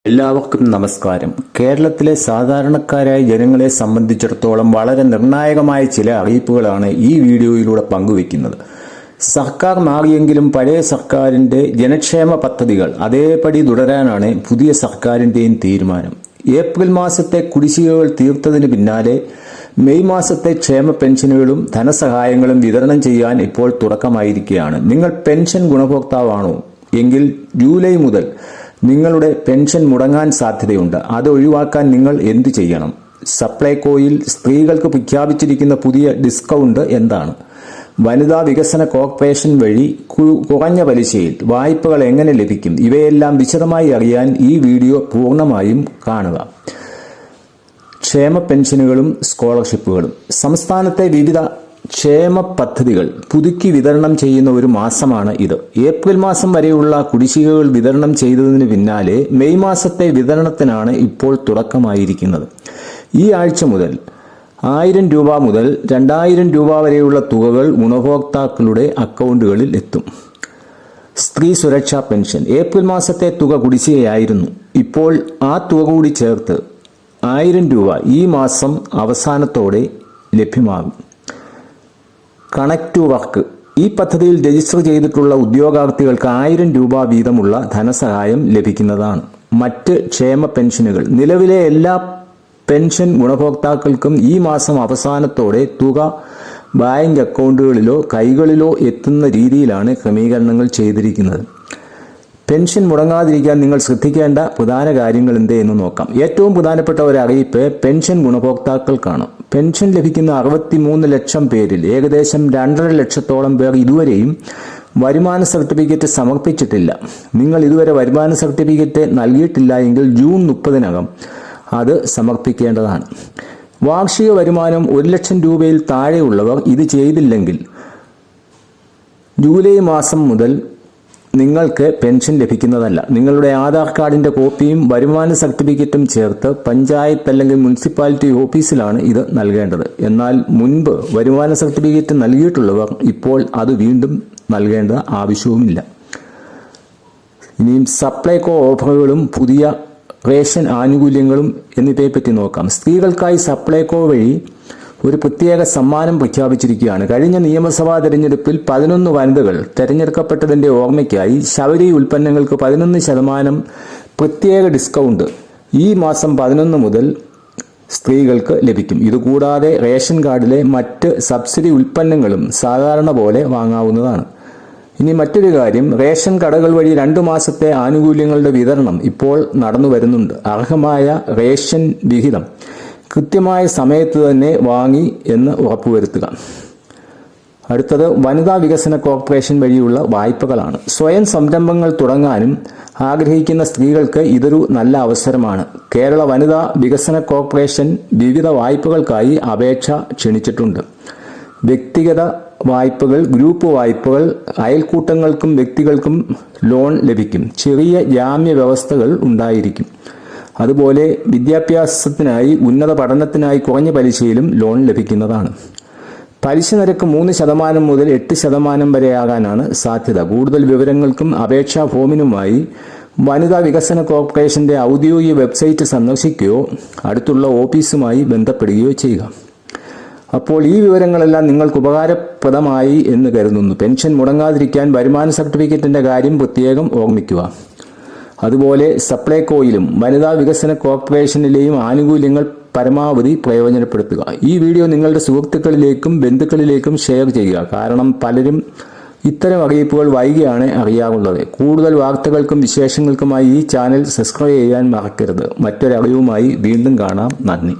എല്ലാവർക്കും നമസ്കാരം. കേരളത്തിലെ സാധാരണക്കാരായ ജനങ്ങളെ സംബന്ധിച്ചിടത്തോളം വളരെ നിർണായകമായ ചില അറിയിപ്പുകളാണ് ഈ വീഡിയോയിലൂടെ പങ്കുവയ്ക്കുന്നത്. സർക്കാർ മാറിയെങ്കിലും പഴയ സർക്കാരിന്റെ ജനക്ഷേമ പദ്ധതികൾ അതേപടി തുടരാനാണ് പുതിയ സർക്കാരിന്റെയും തീരുമാനം. ഏപ്രിൽ മാസത്തെ കുടിശ്ശികകൾ തീർത്തതിന് പിന്നാലെ മെയ് മാസത്തെ ക്ഷേമ പെൻഷനുകളും ധനസഹായങ്ങളും വിതരണം ചെയ്യാൻ ഇപ്പോൾ തുടക്കമായിരിക്കുകയാണ്. നിങ്ങൾ പെൻഷൻ ഗുണഭോക്താവാണോ എങ്കിൽ ജൂലൈ മുതൽ നിങ്ങളുടെ പെൻഷൻ മുടങ്ങാൻ സാധ്യതയുണ്ട്. അത് ഒഴിവാക്കാൻ നിങ്ങൾ എന്തു ചെയ്യണം? സപ്ലൈകോയിൽ സ്ത്രീകൾക്ക് പ്രഖ്യാപിച്ചിരിക്കുന്ന പുതിയ ഡിസ്കൗണ്ട് എന്താണ്? വനിതാ വികസന കോർപ്പറേഷൻ വഴി കുറഞ്ഞ പലിശയിൽ വായ്പകൾ എങ്ങനെ ലഭിക്കും? ഇവയെല്ലാം വിശദമായി അറിയാൻ ഈ വീഡിയോ പൂർണ്ണമായും കാണുക. ക്ഷേമ പെൻഷനുകളും സ്കോളർഷിപ്പുകളും. സംസ്ഥാനത്തെ വിവിധ ക്ഷേമ പദ്ധതികൾ പുതുക്കി വിതരണം ചെയ്യുന്ന ഒരു മാസമാണ് ഇത്. ഏപ്രിൽ മാസം വരെയുള്ള കുടിശ്ശികകൾ വിതരണം ചെയ്തതിന് പിന്നാലെ മെയ് മാസത്തെ വിതരണത്തിനാണ് ഇപ്പോൾ തുടക്കമായിരിക്കുന്നത്. ഈ ആഴ്ച മുതൽ 1000 രൂപ മുതൽ 2000 രൂപ വരെയുള്ള തുകകൾ ഗുണഭോക്താക്കളുടെ അക്കൗണ്ടുകളിൽ എത്തും. സ്ത്രീ സുരക്ഷാ പെൻഷൻ. ഏപ്രിൽ മാസത്തെ തുക കുടിശ്ശികയായിരുന്നു. ഇപ്പോൾ ആ തുക കൂടി ചേർത്ത് 1000 രൂപ ഈ മാസം അവസാനത്തോടെ ലഭ്യമാകും. Connect to work. ഈ പദ്ധതിയിൽ രജിസ്റ്റർ ചെയ്തിട്ടുള്ള ഉദ്യോഗാർത്ഥികൾക്ക് 1000 രൂപ വീതമുള്ള ധനസഹായം ലഭിക്കുന്നതാണ്. മറ്റ് ക്ഷേമ പെൻഷനുകൾ. നിലവിലെ എല്ലാ പെൻഷൻ ഗുണഭോക്താക്കൾക്കും ഈ മാസം അവസാനത്തോടെ തുക ബാങ്ക് അക്കൗണ്ടുകളിലോ കൈകളിലോ എത്തുന്ന രീതിയിലാണ് ക്രമീകരണങ്ങൾ ചെയ്തിരിക്കുന്നത്. പെൻഷൻ മുടങ്ങാതിരിക്കാൻ നിങ്ങൾ ശ്രദ്ധിക്കേണ്ട പ്രധാന കാര്യങ്ങൾ എന്തെന്ന് നോക്കാം. ഏറ്റവും പ്രധാനപ്പെട്ട ഒരു അറിയിപ്പ് പെൻഷൻ ഗുണഭോക്താക്കൾക്കാണ്. പെൻഷൻ ലഭിക്കുന്ന 63 ലക്ഷം പേരിൽ ഏകദേശം 2.5 ലക്ഷത്തോളം പേർ ഇതുവരെയും വരുമാന സർട്ടിഫിക്കറ്റ് സമർപ്പിച്ചിട്ടില്ല. നിങ്ങൾ ഇതുവരെ വരുമാന സർട്ടിഫിക്കറ്റ് നൽകിയിട്ടില്ല എങ്കിൽ ജൂൺ 30-നകം അത് സമർപ്പിക്കേണ്ടതാണ്. വാർഷിക വരുമാനം 1 ലക്ഷം രൂപയിൽ താഴെയുള്ളവർ ഇത് ചെയ്തില്ലെങ്കിൽ ജൂലൈ മാസം മുതൽ നിങ്ങൾക്ക് പെൻഷൻ ലഭിക്കുന്നതല്ല. നിങ്ങളുടെ ആധാർ കാർഡിന്റെ കോപ്പിയും വരുമാന സർട്ടിഫിക്കറ്റും ചേർത്ത് പഞ്ചായത്ത് അല്ലെങ്കിൽ മുനിസിപ്പാലിറ്റി ഓഫീസിലാണ് ഇത് നൽകേണ്ടത്. എന്നാൽ മുൻപ് വരുമാന സർട്ടിഫിക്കറ്റ് നൽകിയിട്ടുള്ളവർ ഇപ്പോൾ അത് വീണ്ടും നൽകേണ്ട ആവശ്യവുമില്ല. ഇനിയും സപ്ലൈകോ ഓഫറുകളും പുതിയ റേഷൻ ആനുകൂല്യങ്ങളും എന്നിവയെപ്പറ്റി നോക്കാം. സ്ത്രീകൾക്കായി സപ്ലൈകോ വഴി ഒരു പ്രത്യേക സമ്മാനം പ്രഖ്യാപിച്ചിരിക്കുകയാണ്. കഴിഞ്ഞ നിയമസഭാ തെരഞ്ഞെടുപ്പിൽ 11 വനിതകൾ തെരഞ്ഞെടുക്കപ്പെട്ടതിന്റെ ഓർമ്മയ്ക്കായി ശബരി ഉൽപ്പന്നങ്ങൾക്ക് 11% പ്രത്യേക ഡിസ്കൗണ്ട് ഈ മാസം 11 മുതൽ സ്ത്രീകൾക്ക് ലഭിക്കും. ഇതുകൂടാതെ റേഷൻ കാർഡിലെ മറ്റ് സബ്സിഡി ഉൽപ്പന്നങ്ങളും സാധാരണ പോലെ വാങ്ങാവുന്നതാണ്. ഇനി മറ്റൊരു കാര്യം, റേഷൻ കടകൾ വഴി 2 മാസത്തെ ആനുകൂല്യങ്ങളുടെ വിതരണം ഇപ്പോൾ നടന്നു വരുന്നുണ്ട്. അർഹമായ റേഷൻ വിഹിതം കൃത്യമായ സമയത്ത് തന്നെ വാങ്ങി എന്ന് ഉറപ്പുവരുത്തുക. അടുത്തത് വനിതാ വികസന കോർപ്പറേഷൻ വഴിയുള്ള വായ്പകളാണ്. സ്വയം സംരംഭങ്ങൾ തുടങ്ങാനും ആഗ്രഹിക്കുന്ന സ്ത്രീകൾക്ക് ഇതൊരു നല്ല അവസരമാണ്. കേരള വനിതാ വികസന കോർപ്പറേഷൻ വിവിധ വായ്പകൾക്കായി അപേക്ഷ ക്ഷണിച്ചിട്ടുണ്ട്. വ്യക്തിഗത വായ്പകൾ, ഗ്രൂപ്പ് വായ്പകൾ, അയൽക്കൂട്ടങ്ങൾക്കും വ്യക്തികൾക്കും ലോൺ ലഭിക്കും. ചെറിയ ജാമ്യ വ്യവസ്ഥകൾ ഉണ്ടായിരിക്കും. അതുപോലെ വിദ്യാഭ്യാസത്തിനായി, ഉന്നത പഠനത്തിനായി കുറഞ്ഞ പലിശയിലും ലോൺ ലഭിക്കുന്നതാണ്. പലിശ നിരക്ക് 3% മുതൽ 8% വരെയാകാനാണ് സാധ്യത. കൂടുതൽ വിവരങ്ങൾക്കും അപേക്ഷാ ഫോമിനുമായി വനിതാ വികസന കോർപ്പറേഷന്റെ ഔദ്യോഗിക വെബ്സൈറ്റ് സന്ദർശിക്കുകയോ അടുത്തുള്ള ഓഫീസുമായി ബന്ധപ്പെടുകയോ ചെയ്യുക. അപ്പോൾ ഈ വിവരങ്ങളെല്ലാം നിങ്ങൾക്ക് ഉപകാരപ്രദമായി എന്ന് കരുതുന്നു. പെൻഷൻ മുടങ്ങാതിരിക്കാൻ വരുമാന സർട്ടിഫിക്കറ്റിന്റെ കാര്യം പ്രത്യേകം ഓർമ്മിക്കുക. അതുപോലെ സപ്ലൈകോയിലും വനിതാ വികസന കോർപ്പറേഷനിലെയും ആനുകൂല്യങ്ങൾ പരമാവധി പ്രയോജനപ്പെടുത്തുക. ഈ വീഡിയോ നിങ്ങളുടെ സുഹൃത്തുക്കളിലേക്കും ബന്ധുക്കളിലേക്കും ഷെയർ ചെയ്യുക. കാരണം പലരും ഇത്തരം അറിയിപ്പുകൾ വൈകിയാണ് അറിയാറുള്ളത്. കൂടുതൽ വാർത്തകൾക്കും വിശേഷങ്ങൾക്കുമായി ഈ ചാനൽ സബ്സ്ക്രൈബ് ചെയ്യാൻ മറക്കരുത്. മറ്റൊരറിവുമായി വീണ്ടും കാണാം. നന്ദി.